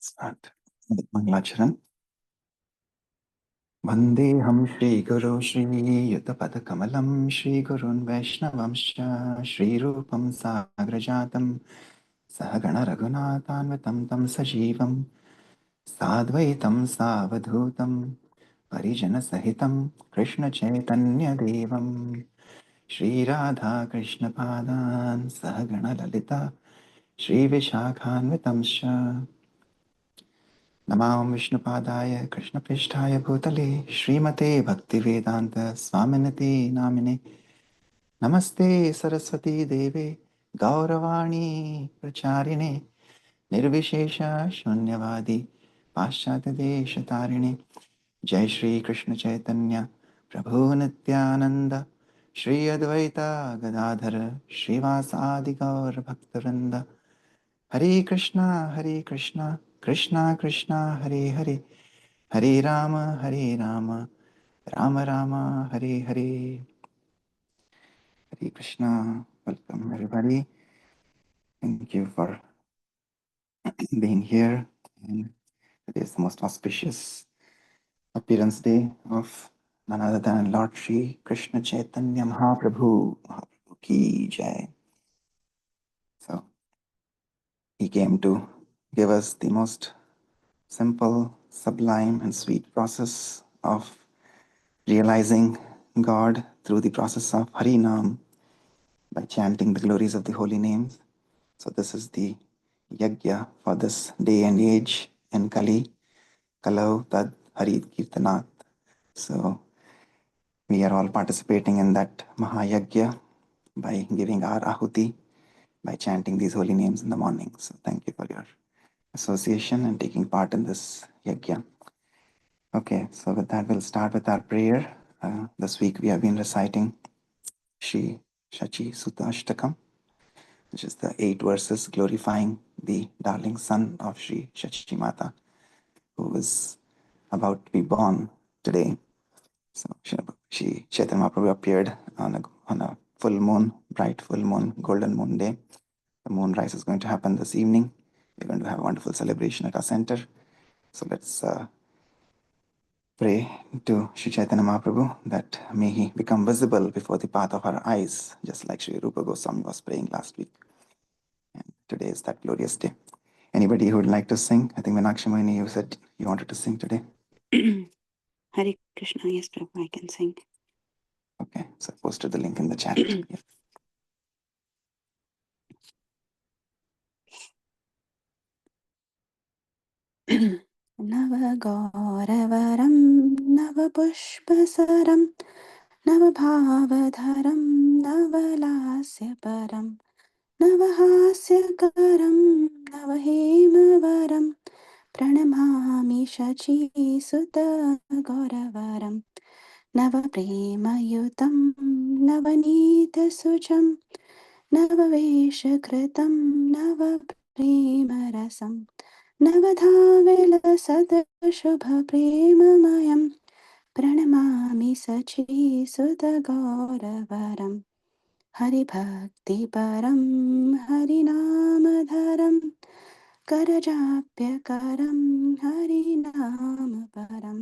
Start with Mangalacharan. Vandeham Shri Guru Shri Yutapadakamalam Shri Gurun Vaishnavamscha Shri Rupam Sagrajatam Sahagana Raghunathanvatam Tam Sajivam Sadvaitam Savadhutam Parijana Sahitam Krishna Chaitanya Devam Shri Radha Krishna Padan Sahagana Lalita Shri Vishakhanvitamscha नमां विष्णुपादाय कृष्णपृष्ठाय भूतले श्रीमते भक्तिवेदान्त स्वामिनिति नामिने नमस्ते सरस्वती देवे गौरवाणी प्रचारिणे निर्विशेष शून्यवादी पाश्चात्यदेशतारिणे जय श्री कृष्ण चैतन्य प्रभु नित्यानंद श्री अद्वैता गदाधर श्रीवासादि गौर भक्तवृंद हरे Krishna Krishna Krishna Hare Hare Hare Rama, Hare Rama, Rama Rama, Hare Hare. Hare Krishna. Welcome everybody. Thank you for being here. And it is the most auspicious appearance day of none other than Lord Shri Krishna Chaitanya Mahaprabhu. Mahaprabhu ki jai. So he came to give us the most simple, sublime, and sweet process of realizing God through the process of Harinam, by chanting the glories of the holy names. So this is the yajna for this day and age in Kali, Kalau Tad Harit Kirtanat. So we are all participating in that Mahayajna by giving our ahuti, by chanting these holy names in the morning. So thank you for your association and taking part in this yajna. Okay, so with that we'll start with our prayer. This week we have been reciting Shri Shachi Sutta Ashtakam, which is the 8 verses glorifying the darling son of Sri Shachi Mata, who is about to be born today. So Sri Chaitanya Mahaprabhu appeared on a full moon, bright full moon, golden moon day. The moonrise is going to happen this evening. We're going to have a wonderful celebration at our center. So let's pray to Sri Chaitanya Mahaprabhu that may he become visible before the path of our eyes, just like Sri Rupa Goswami was praying last week. And today is that glorious day. Anybody who would like to sing? I think Meenakshi Moini, you said you wanted to sing today. Hare Krishna, yes, Prabhu, I can sing. Okay, so I posted the link in the chat. Yeah. नवगौरवरं नवपुष्पसरं नवभावधरं नवलास्यपरं नवहास्यकरं नवहेमवरं प्रणमामि शचीसुतगौरवरं नवप्रेमयुतं नवनीतसुचं नववेशकृतं नवप्रेमरसं नवधाविलसदशुभप्रेममयं प्रणमामि शचीसुतगौरवरं हरिभक्तिपरं हरिनामधरं करजाप्यकरं हरिनामपरं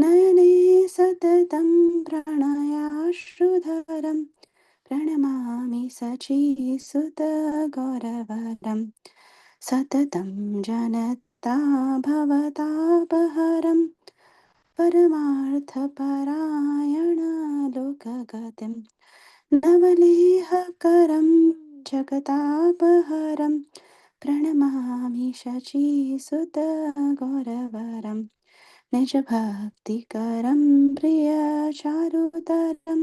नयने सततं प्रणयाश्रुधरं प्रणमामि शचीसुतगौरवरं सततं जनता भवतापहरं परमार्थपरायणलोकगतिं नवलेहकरं जगतापहरं प्रणमामि शचीसुतगौरवरं निजभक्तिकरं प्रियचारुतरं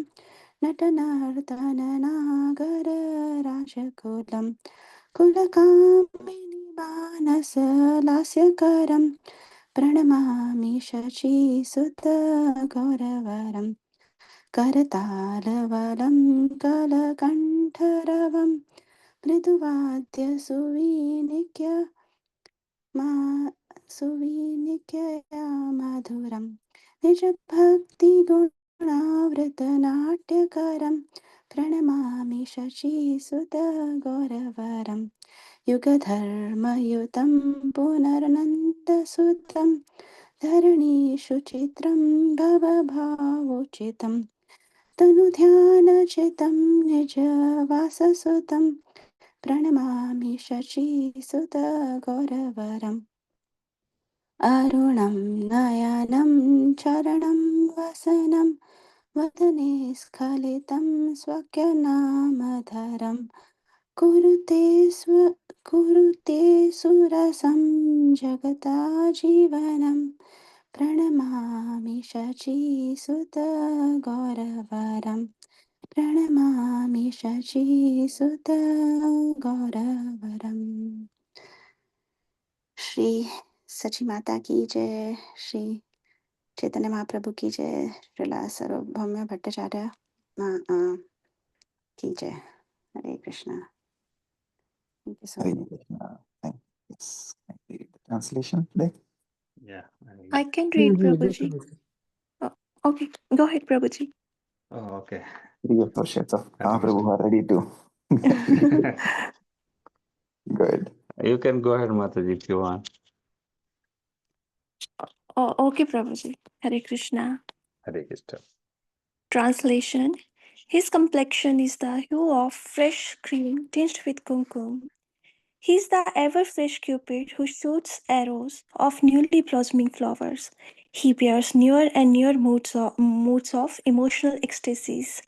नटनार्दननागरराजकुलं कुलकामिनि मानसलास्यकरं प्रणमामि शचीसुतगौरवरं करतालवलं कलकण्ठरवं सुविनिक्यया मधुरं निजभक्तिगुणावृतनाट्यकरं प्रणमामि शचीसुतगौरवरं युगधर्मयुतं पुनरनन्तसुतं धरणीषु चित्रं भवभावोचितं तनुध्यानचितं निजवाससुतं प्रणमामि शचीसुतगौरवरम् अरुणं नयनं चरणं वसनं वदने स्खलितं स्वक्यनामधरं कुरुते कुरुते सुरसं जगता जीवनं प्रणमामि शचीसुतगौरवरं प्रणमामि शचीसुतगौरवरम्। श्री सची माता की जय, श्री चैतन्य महाप्रभु की जय, श्रीला सार्वभौम भट्टाचार्य की जय। Hare Krishna. Thank you so Hare much. Krishna. Thank you. Yes, can I read the translation today? Yeah. I can read, Prabhuji. Prabhuji. Oh, okay, go ahead, Prabhuji. Oh, okay. Three associates of Hare Mahaprabhu Krishna. are ready to good. You can go ahead, Mataji, if you want. Oh, okay, Prabhuji. Hare Krishna. Hare Krishna. Translation. His complexion is the hue of fresh cream tinged with kumkum. He is the ever fresh Cupid who shoots arrows of newly blossoming flowers. He bears newer and newer moods of emotional ecstasies.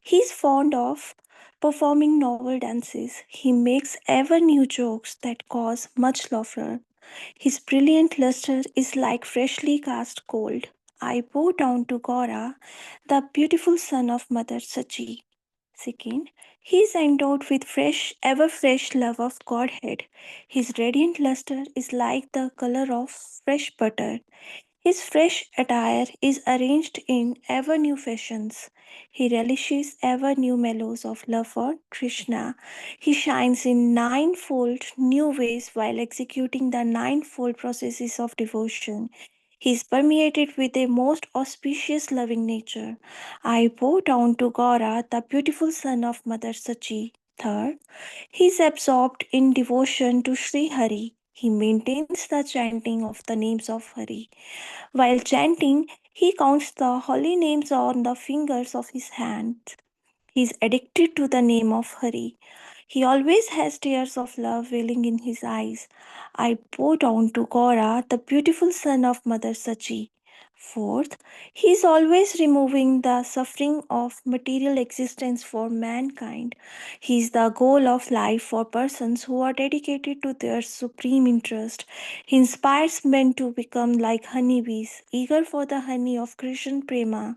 He is fond of performing novel dances. He makes ever new jokes that cause much laughter. His brilliant luster is like freshly cast gold. I bow down to Gaura, the beautiful son of Mother Sachi. Second, he is endowed with ever fresh love of Godhead. His radiant luster is like the color of fresh butter. His fresh attire is arranged in ever new fashions. He relishes ever new mellows of love for Krishna. He shines in ninefold new ways while executing the ninefold processes of devotion. He is permeated with a most auspicious loving nature. I bow down to Gaura, the beautiful son of Mother Sachi. Third, he is absorbed in devotion to Sri Hari. He maintains the chanting of the names of Hari. While chanting, he counts the holy names on the fingers of his hand. He is addicted to the name of Hari. He always has tears of love welling in his eyes. I bow down to Gaura, the beautiful son of Mother Sachi. Fourth, he is always removing the suffering of material existence for mankind. He is the goal of life for persons who are dedicated to their supreme interest. He inspires men to become like honeybees, eager for the honey of Krishna Prema.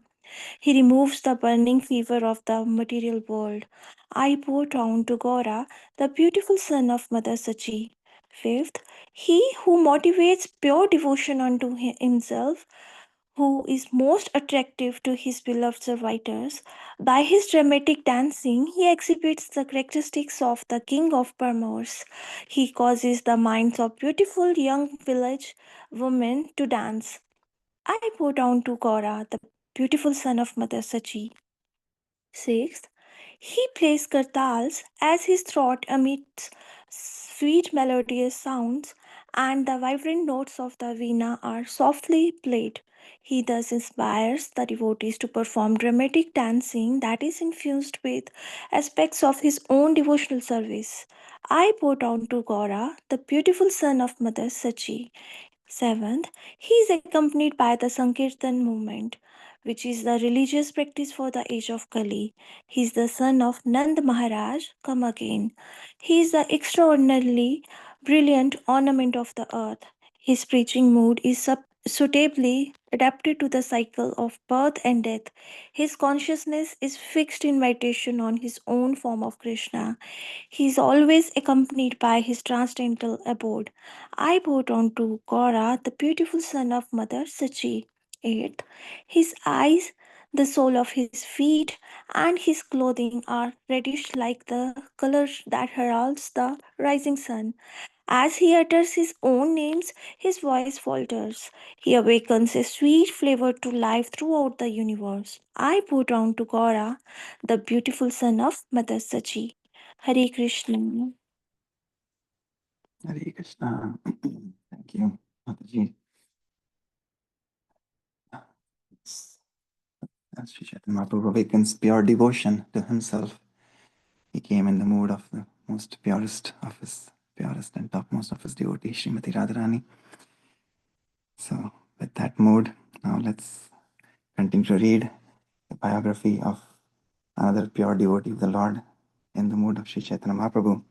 He removes the burning fever of the material world. I bow down to Gaura, the beautiful son of Mother Sachi. Fifth, he who motivates pure devotion unto himself, who is most attractive to his beloved servitors. By his dramatic dancing, he exhibits the characteristics of the king of Paramours. He causes the minds of beautiful young village women to dance. I bow down to Gaura, the beautiful son of Mother Sachi. Sixth, he plays kartals as his throat emits sweet melodious sounds, and the vibrant notes of the veena are softly played. He thus inspires the devotees to perform dramatic dancing that is infused with aspects of his own devotional service. I bow down to Gaura, the beautiful son of Mother Sachi. Seventh, he is accompanied by the Sankirtan movement, which is the religious practice for the age of Kali. He is the son of Nand Maharaj, come again. He is the extraordinarily brilliant ornament of the earth. His preaching mood is suitably adapted to the cycle of birth and death. His consciousness is fixed in meditation on his own form of Krishna. He is always accompanied by his transcendental abode. I bow down to Gaura, the beautiful son of Mother Sachi. 8th, his eyes, the sole of his feet, and his clothing are reddish like the color that heralds the rising sun. As he utters his own names, his voice falters. He awakens a sweet flavor to life throughout the universe. I bow down to Gaura, the beautiful son of Mother Sachi. Hare Krishna. Hare Krishna. Thank you, Mataji. As Sri Chaitanya Mahaprabhu awakens pure devotion to himself, he came in the mood of the most purest and topmost of his devotees, Srimati Radharani. So, with that mood, now let's continue to read the biography of another pure devotee of the Lord in the mood of Sri Chaitanya Mahaprabhu.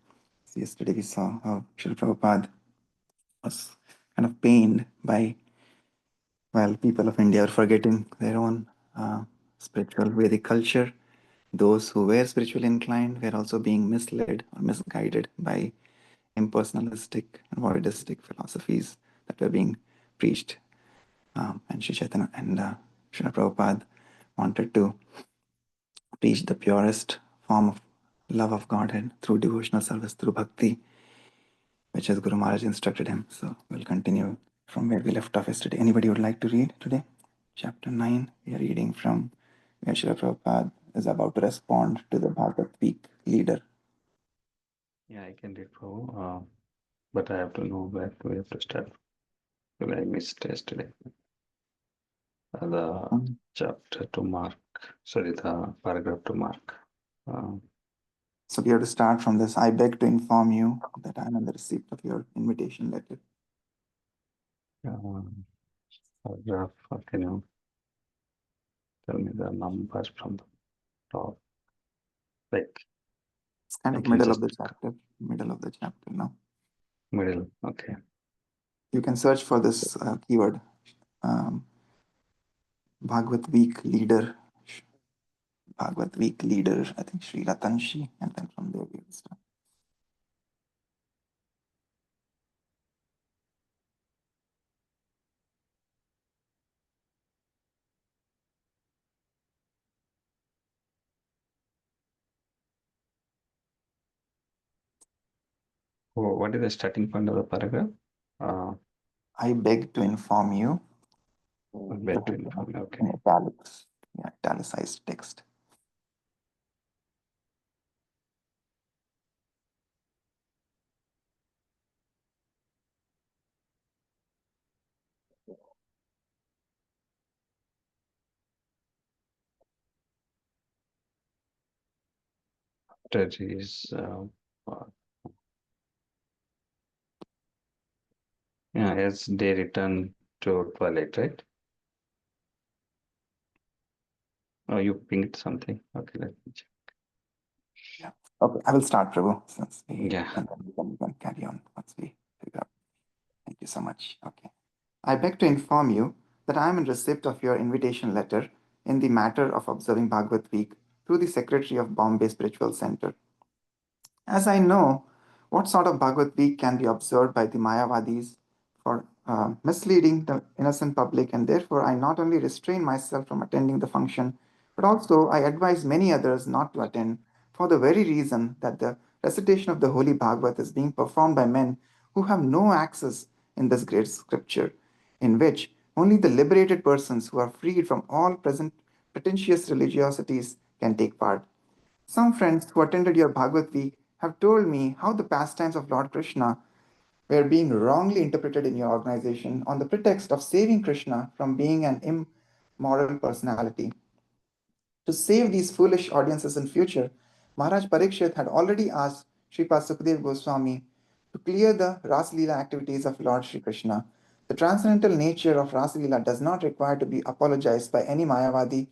So yesterday we saw how Srila Prabhupada was kind of pained by, while people of India are forgetting their own spiritual Vedic culture, those who were spiritually inclined were also being misled or misguided by impersonalistic and voidistic philosophies that were being preached. And Sri Chaitanya and Srila Prabhupada wanted to preach the purest form of love of Godhead through devotional service, through bhakti, which as Guru Maharaj instructed him. So we'll continue from where we left off yesterday. Anybody would like to read today? Chapter 9, we are reading from where Srila Prabhupada is about to respond to the Bhagavad Week leader. Yeah, I can read, Prabhu. But I have to know where we have to start. Well, I missed yesterday. The chapter to mark, sorry, the paragraph to mark. So we have to start from this. I beg to inform you that I am in the receipt of your invitation letter. Paragraph, can you tell me the numbers from the top? Like, It's kind of middle of the chapter. Middle of the chapter now. Middle, okay. You can search for this keyword, Bhagavad Week leader. Bhagavad Week leader, I think Sri Ratanshi, and then from there we will start. Oh, what is the starting point of the paragraph? I beg to inform you. Beg to inform you, okay. In italics, yeah, italicized text. After is, yeah, as they return to toilet, right? Oh, you pinged something. Okay, let me check. Yeah. Okay, I will start, Prabhu, since Yeah. and then we can carry on once we figure out. Thank you so much. Okay. I beg to inform you that I am in receipt of your invitation letter in the matter of observing Bhagavad Week through the Secretary of Bombay Spiritual Center. As I know what sort of Bhagavad Week can be observed by the Mayavadis for misleading the innocent public, and therefore I not only restrain myself from attending the function, but also I advise many others not to attend for the very reason that the recitation of the Holy Bhagavad is being performed by men who have no access in this great scripture, in which only the liberated persons who are freed from all present pretentious religiosities can take part. Some friends who attended your Bhagavad Week have told me how the pastimes of Lord Krishna were being wrongly interpreted in your organization on the pretext of saving Krishna from being an immoral personality. To save these foolish audiences in future, Maharaj Parikshit had already asked Sripad Sukadev Goswami to clear the Ras Leela activities of Lord Sri Krishna. The transcendental nature of Ras Leela does not require to be apologized by any Mayavadi.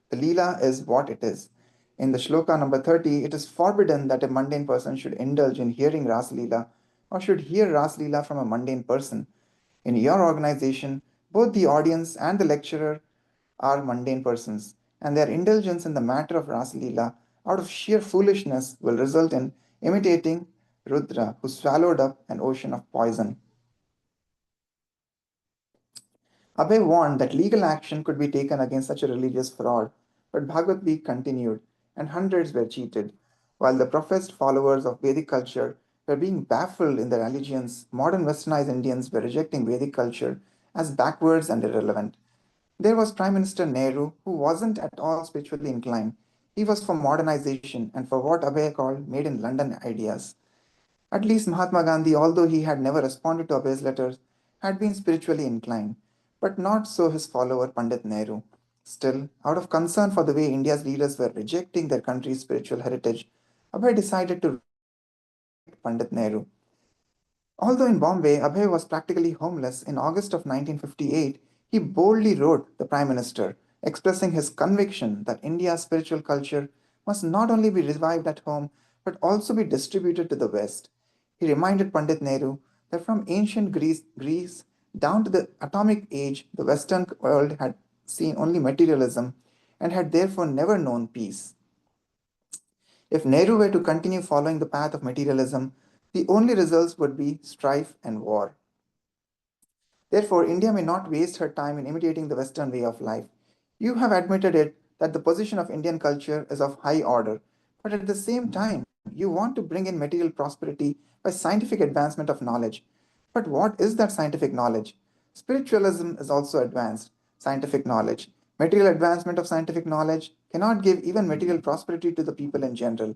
The Leela is what it is. In the shloka number 30, it is forbidden that a mundane person should indulge in hearing Ras Leela or should hear Ras Leela from a mundane person. In your organization, both the audience and the lecturer are mundane persons, and their indulgence in the matter of Ras Leela out of sheer foolishness will result in imitating Rudra, who swallowed up an ocean of poison. Abhay warned that legal action could be taken against such a religious fraud, but Bhagavad Gita continued, and hundreds were cheated. While the professed followers of Vedic culture were being baffled in their allegiance, modern westernized Indians were rejecting Vedic culture as backwards and irrelevant. There was Prime Minister Nehru, who wasn't at all spiritually inclined. He was for modernization and for what Abhay called made in London ideas. At least Mahatma Gandhi, although he had never responded to Abhay's letters, had been spiritually inclined, but not so his follower Pandit Nehru. Still, out of concern for the way India's leaders were rejecting their country's spiritual heritage, Abhay decided to Pandit Nehru. Although in Bombay, Abhay was practically homeless, in August of 1958, he boldly wrote the Prime Minister, expressing his conviction that India's spiritual culture must not only be revived at home but also be distributed to the West. He reminded Pandit Nehru that from ancient Greece down to the atomic age, the Western world had seen only materialism and had therefore never known peace. If Nehru were to continue following the path of materialism, the only results would be strife and war. Therefore, India may not waste her time in imitating the Western way of life. You have admitted it that the position of Indian culture is of high order, but at the same time, you want to bring in material prosperity by scientific advancement of knowledge. But what is that scientific knowledge? Spiritualism is also advanced scientific knowledge. Material advancement of scientific knowledge cannot give even material prosperity to the people in general.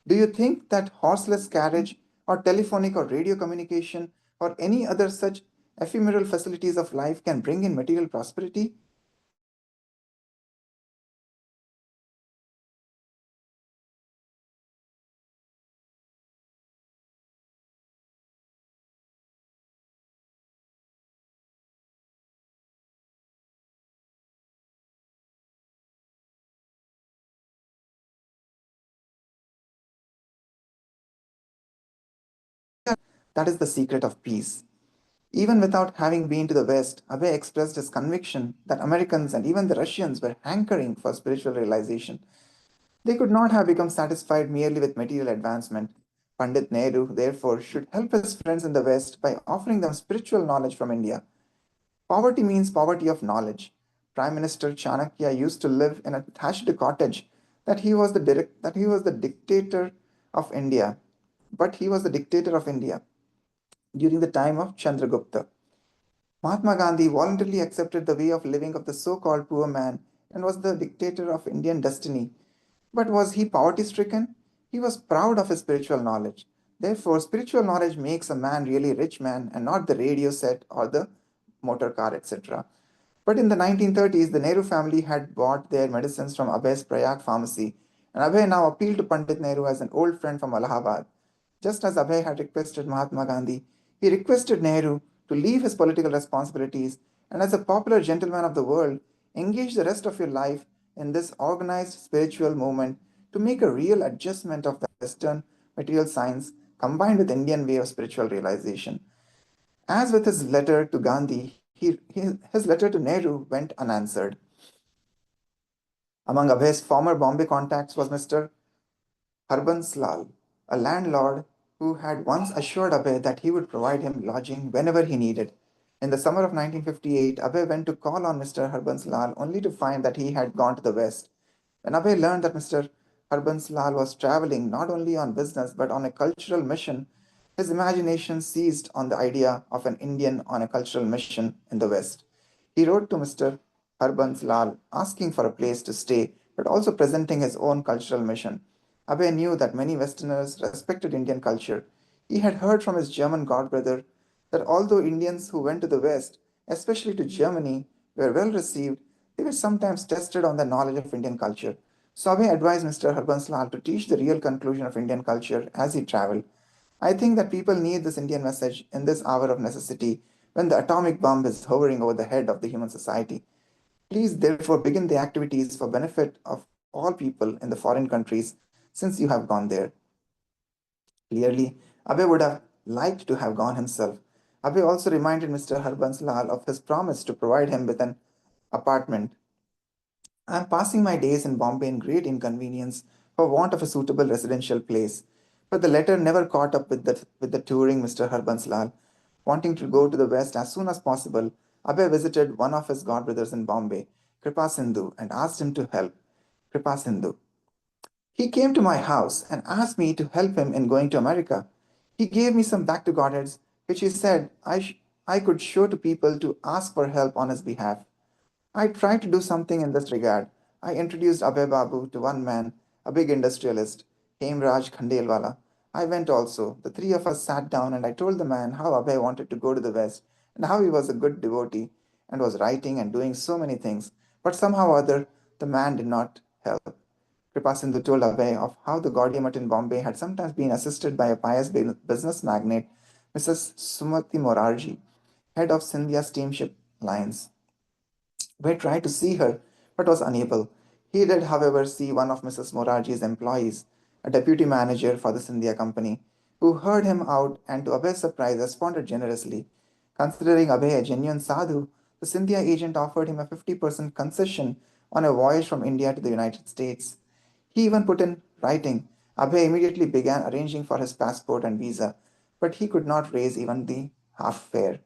Do you think that horseless carriage or telephonic or radio communication or any other such ephemeral facilities of life can bring in material prosperity? That is the secret of peace. Even without having been to the West, Abe expressed his conviction that Americans and even the Russians were hankering for spiritual realization. They could not have become satisfied merely with material advancement. Pandit Nehru, therefore, should help his friends in the West by offering them spiritual knowledge from India. Poverty means poverty of knowledge. Prime Minister Chanakya used to live in a thatched cottage that he was the dictator of India. But he was the dictator of India during the time of Chandragupta. Mahatma Gandhi voluntarily accepted the way of living of the so-called poor man and was the dictator of Indian destiny. But was he poverty-stricken? He was proud of his spiritual knowledge. Therefore, spiritual knowledge makes a man really rich man and not the radio set or the motor car, etc. But in the 1930s, the Nehru family had bought their medicines from Abhay's Prayag pharmacy, and Abhay now appealed to Pandit Nehru as an old friend from Allahabad. Just as Abhay had requested Mahatma Gandhi, he requested Nehru to leave his political responsibilities and, as a popular gentleman of the world, engage the rest of your life in this organized spiritual movement to make a real adjustment of the Western material science combined with Indian way of spiritual realization. As with his letter to Gandhi, his letter to Nehru went unanswered. Among Abhay's former Bombay contacts was Mr. Harbans Lal, a landlord who had once assured Abhay that he would provide him lodging whenever he needed. In the summer of 1958, Abhay went to call on Mr. Harbans Lal only to find that he had gone to the west. When Abhay learned that Mr. Harbans Lal was traveling not only on business but on a cultural mission, his imagination seized on the idea of an Indian on a cultural mission in the West. He wrote to Mr. Harbans Lal asking for a place to stay but also presenting his own cultural mission. Abhay knew that many Westerners respected Indian culture. He had heard from his German godbrother that although Indians who went to the West, especially to Germany, were well received, they were sometimes tested on their knowledge of Indian culture. So Abhay advised Mr. Harbans Lal to teach the real conclusion of Indian culture as he traveled. I think that people need this Indian message in this hour of necessity when the atomic bomb is hovering over the head of the human society. Please therefore begin the activities for benefit of all people in the foreign countries since you have gone there. Clearly, Abhay would have liked to have gone himself. Abhay also reminded Mr. Harbans Lal of his promise to provide him with an apartment. I am passing my days in Bombay in great inconvenience for want of a suitable residential place. But the letter never caught up with the touring Mr. Harbans Lal. Wanting to go to the west as soon as possible, Abhay visited one of his godbrothers in Bombay, Kripa Sindhu, and asked him to help. Kripa Sindhu. He came to my house and asked me to help him in going to America. He gave me some back to Godheads, which he said I could show to people to ask for help on his behalf. I tried to do something in this regard. I introduced Abhay Babu to one man, a big industrialist, Hemraj Khandelwala. I went also. The three of us sat down, and I told the man how Abhay wanted to go to the West, and how he was a good devotee, and was writing and doing so many things. But somehow or other, the man did not help. Kripasindhu told Abhay of how the Gaudiya Mutt in Bombay had sometimes been assisted by a pious business magnate, Mrs. Sumati Morarji, head of Scindia Steamship Lines. Abhay tried to see her, but was unable. He did, however, see one of Mrs. Morarji's employees, a deputy manager for the Scindia company, who heard him out and, to Abhay's surprise, responded generously. Considering Abhay a genuine sadhu, the Scindia agent offered him a 50% concession on a voyage from India to the United States. He even put in writing. Abhay immediately began arranging for his passport and visa, but he could not raise even the half fare.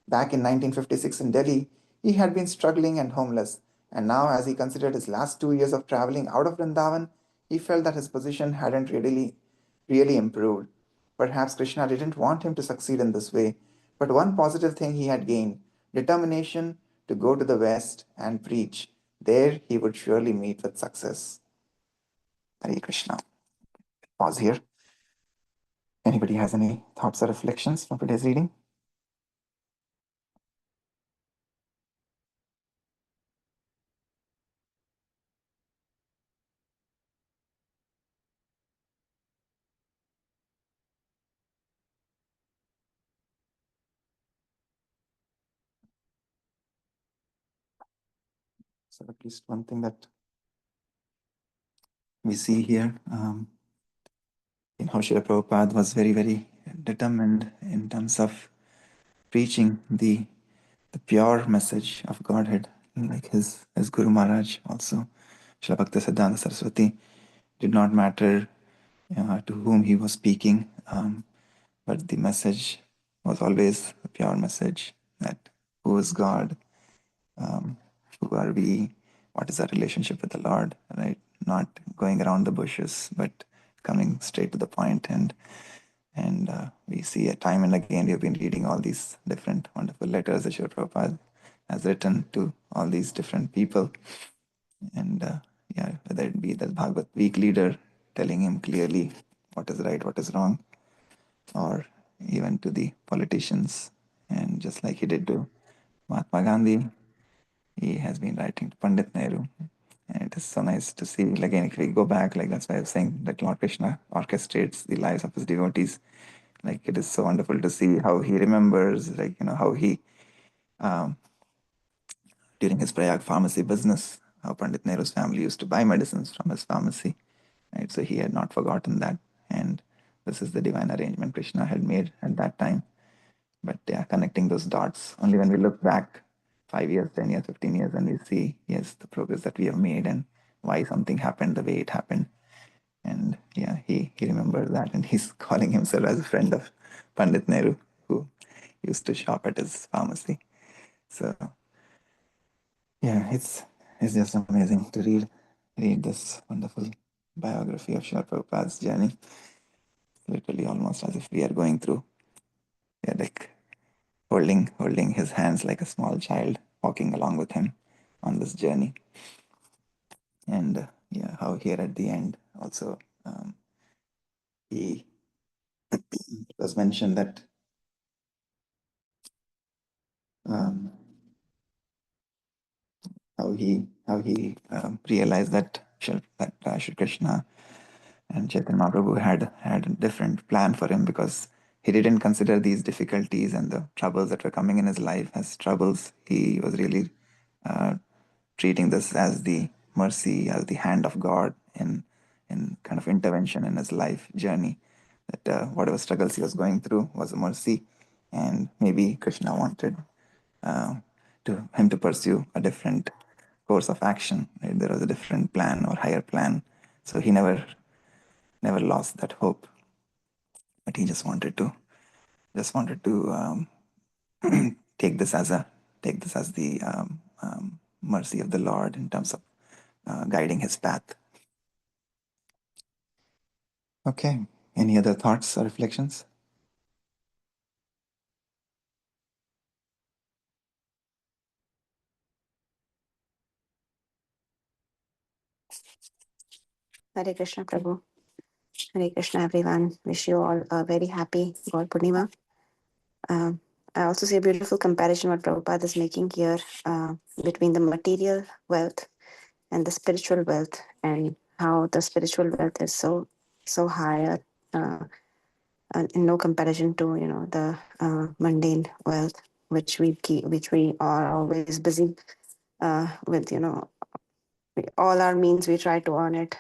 Back in 1956 in Delhi, he had been struggling and homeless, and now, as he considered his last 2 years of traveling out of Vrindavan, he felt that his position hadn't really improved. Perhaps Krishna didn't want him to succeed in this way, but one positive thing he had gained: determination to go to the West and preach. There he would surely meet with success. Hare Krishna. Pause here. Anybody has any thoughts or reflections from today's reading? So at least one thing that we see here, in how Srila Prabhupada was very, very determined in terms of preaching the pure message of Godhead, like his Guru Maharaj also. Srila Bhakti Siddhanta Saraswati did not matter to whom he was speaking, but the message was always a pure message that who is God, who are we, what is our relationship with the Lord, right? Not going around the bushes, but coming straight to the point. And we see it time and again, we've been reading all these different wonderful letters that Srila Prabhupada has written to all these different people. And yeah, whether it be the Bhagavad weak leader telling him clearly what is right, what is wrong, or even to the politicians. And just like he did to Mahatma Gandhi, he has been writing to Pandit Nehru. And it is so nice to see, again, if we go back, like that's why I was saying that Lord Krishna orchestrates the lives of his devotees. Like it is so wonderful to see how he remembers, like, how he, during his Prayag pharmacy business, how Pandit Nehru's family used to buy medicines from his pharmacy, right? So he had not forgotten that. And this is the divine arrangement Krishna had made at that time. But yeah, connecting those dots, only when we look back 5 years, 10 years, 15 years, and we see, yes, the progress that we have made and why something happened the way it happened. And yeah, he remembers that, and he's calling himself as a friend of Pandit Nehru, who used to shop at his pharmacy. So yeah, it's just amazing to read this wonderful biography of Srila Prabhupada's journey. Literally almost as if we are going through, yeah, like holding his hands like a small child, walking along with him on this journey. And yeah, how here at the end also he it was mentioned that um, how he realized that Shri Krishna and Chaitanya Mahaprabhu had a different plan for him, because he didn't consider these difficulties and the troubles that were coming in his life as troubles. He was really treating this as the mercy, as the hand of God in kind of intervention in his life journey. That whatever struggles he was going through was a mercy, and maybe Krishna wanted uh, to him to pursue a different course of action. Right? There was a different plan or higher plan, so he never lost that hope. But he just wanted to take this as the mercy of the Lord in terms of guiding his path. Okay. Any other thoughts or reflections? Hare Krishna, Prabhu. Hare Krishna, everyone. Wish you all a very happy Gaur Purnima. I also see a beautiful comparison what Prabhupada is making here between the material wealth and the spiritual wealth, and how the spiritual wealth is so higher in no comparison to the mundane wealth which we are always busy with. All our means we try to earn it,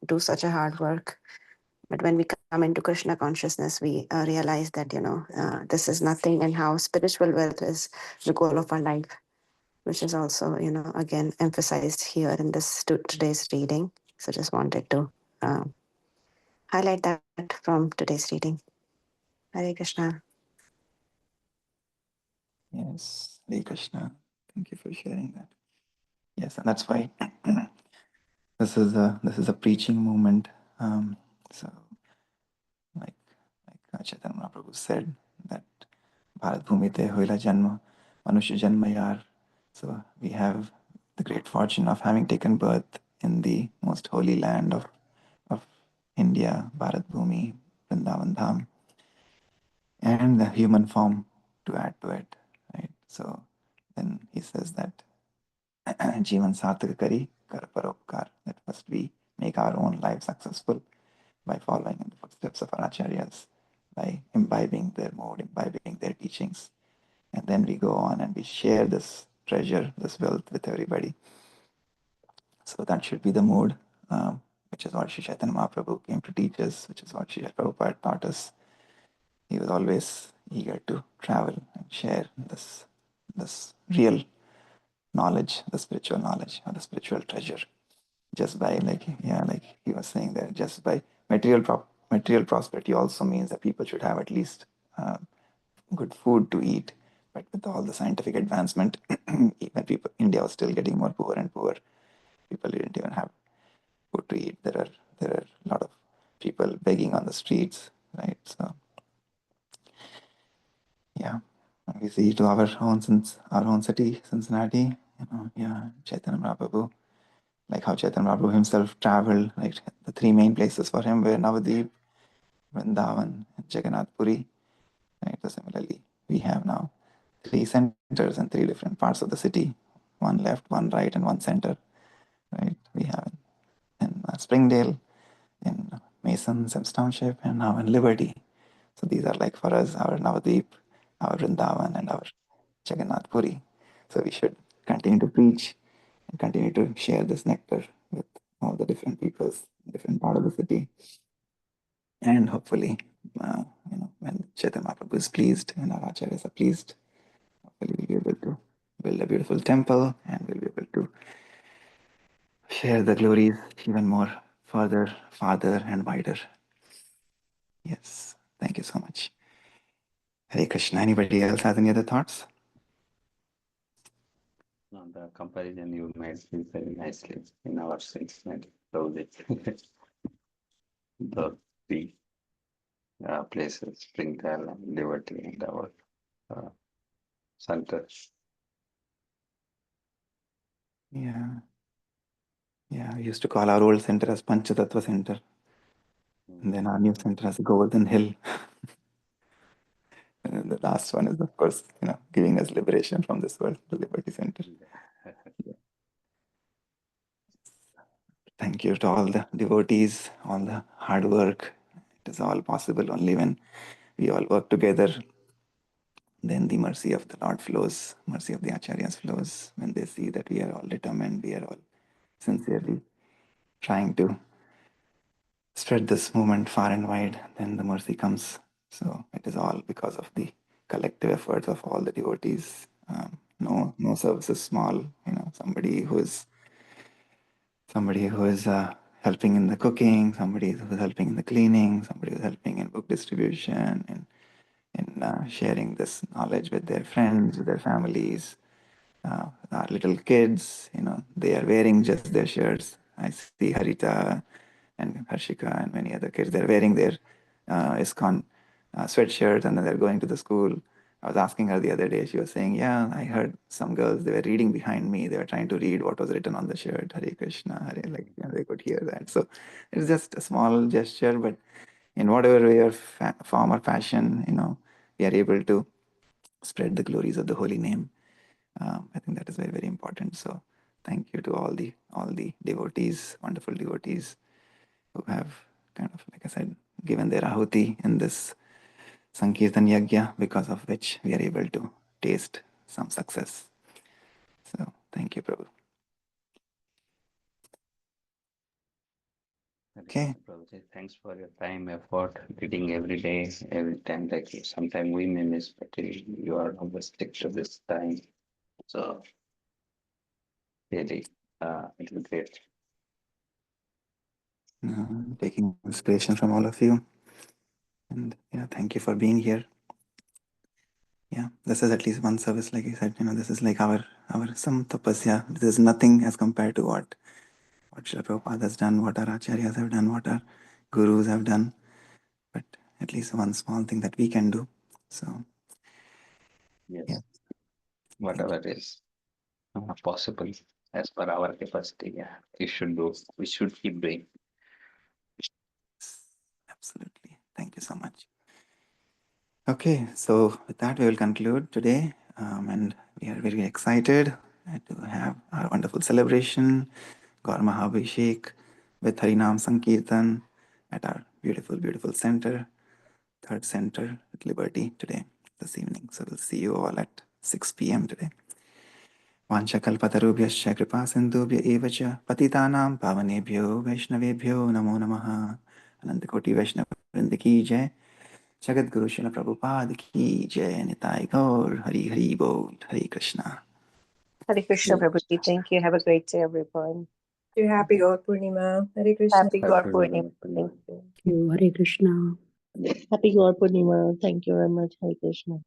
do such a hard work, but when we come into Krishna consciousness, we realize that this is nothing, and how spiritual wealth is the goal of our life, which is also again emphasized here in this today's reading. So just wanted to uh, highlight that from today's reading. Hare Krishna. Yes, Hare Krishna. Thank you for sharing that. Yes, and that's why this is a preaching movement. So, like Chaitanya Mahaprabhu said, that Bharat Bhumi te hoila janma, Manushya janma yar. So we have the great fortune of having taken birth in the most holy land of India, Bharat Bhumi, Vrindavan Dham, and the human form to add to it, right? So then he says that Jivan Sarthaka Kari Kar Paropkar, that first we make our own life successful by following in the footsteps of our acharyas, by imbibing their mode, imbibing their teachings. And then we go on and we share this treasure, this wealth with everybody. So that should be the mood, which is what Sri Chaitanya Mahaprabhu came to teach us, which is what Sri Prabhupada taught us. He was always eager to travel and share this real knowledge, the spiritual knowledge, or the spiritual treasure. Just by like he was saying that just by material prosperity also means that people should have at least good food to eat. But with all the scientific advancement, even India was still getting more poor and poor. People didn't even have food to eat. There are a lot of people begging on the streets, right? So yeah, we see to our own city, Cincinnati. Chaitanya Mahaprabhu, like how Chaitanya Mahaprabhu himself traveled. Like the three main places for him were Navadvip, Vrindavan, and Jagannath Puri. Right? So similarly, we have now three centers in three different parts of the city, one left, one right, and one center. Right? We have in Springdale, in Mason, Sims Township, and now in Liberty. So these are like for us our Navadvip, our Vrindavan, and our Jagannath Puri. So we should continue to preach and continue to share this nectar with all the different peoples, different part of the city. And hopefully, when Chaitanya Mahaprabhu is pleased and our acharyas are pleased, hopefully we'll be able to build a beautiful temple and we'll be able to share the glories even more further, farther, and wider. Yes, thank you so much. Hare Krishna. Anybody else has any other thoughts? No, the comparison you made is very nicely in our segment. So the three places, Springdale and Liberty, and our center. Yeah. Yeah, we used to call our old center as Panchatattva Center. And then our new center as Govardhan Hill. And then the last one is, of course, giving us liberation from this world, the Liberty Center. Thank you to all the devotees, all the hard work. It is all possible only when we all work together. Then the mercy of the Lord flows, mercy of the Acharyas flows when they see that we are all determined, we are all sincerely trying to spread this movement far and wide, then the mercy comes. So it is all because of the collective efforts of all the devotees. No service is small. Somebody who is helping in the cooking, somebody who is helping in the cleaning, somebody who is helping in book distribution, and in sharing this knowledge with their friends, with their families. Our little kids, they are wearing just their shirts. I see Harita and Harshika and many other kids. They're wearing their ISKCON sweatshirts, and then they're going to the school I was asking her the other day, she was saying, yeah, I heard some girls, they were reading behind me. They were trying to read what was written on the shirt, Hare Krishna, Hare, like, they could hear that. So it's just a small gesture, but in whatever way or form or fashion, we are able to spread the glories of the holy name. I think that is very, very important. So thank you to all the devotees, wonderful devotees who have kind of, like I said, given their ahuti in this Sankirtan Yagya, because of which we are able to taste some success. So thank you, Prabhu. Okay. Prabhuji, thanks for your time, effort, reading every day, every time. Like sometimes we may miss, but you are always stick to this time. So really, it will be great. Taking inspiration from all of you. And yeah, thank you for being here. Yeah, this is at least one service, like I said, this is like our some tapasya. This is nothing as compared to what Srila Prabhupada has done, what our acharyas have done, what our gurus have done. But at least one small thing that we can do. So Yes, yeah, whatever is possible as per our capacity, yeah, you should do. We should keep doing. absolutely. Thank you so much. Okay, so with that, we will conclude today. And we are very excited to have our wonderful celebration, Gaura Mahabhishek with Harinam Sankirtan at our beautiful, beautiful center, third center at Liberty today, this evening. So we'll see you all at 6 p.m. today. वाञ्छकल्पतरुभ्यश्च कृपा सिन्धुभ्य एव च पतितानां पावनेभ्यो वैष्णवेभ्यो नमो नमः अनंतकोटि वैष्णव वृंद की जय जगत गुरु श्रील प्रभुपाद की जय निताय गौर हरि हरि बोल हरे Krishna Hare Krishna, Prabhuji. Thank you. Have a great day, everyone. Happy Gaur Purnima. Hare Krishna. Happy Gaur Purnima. Thank you. Hare Krishna. Happy Gaur Purnima. Thank you very much. Hare Krishna.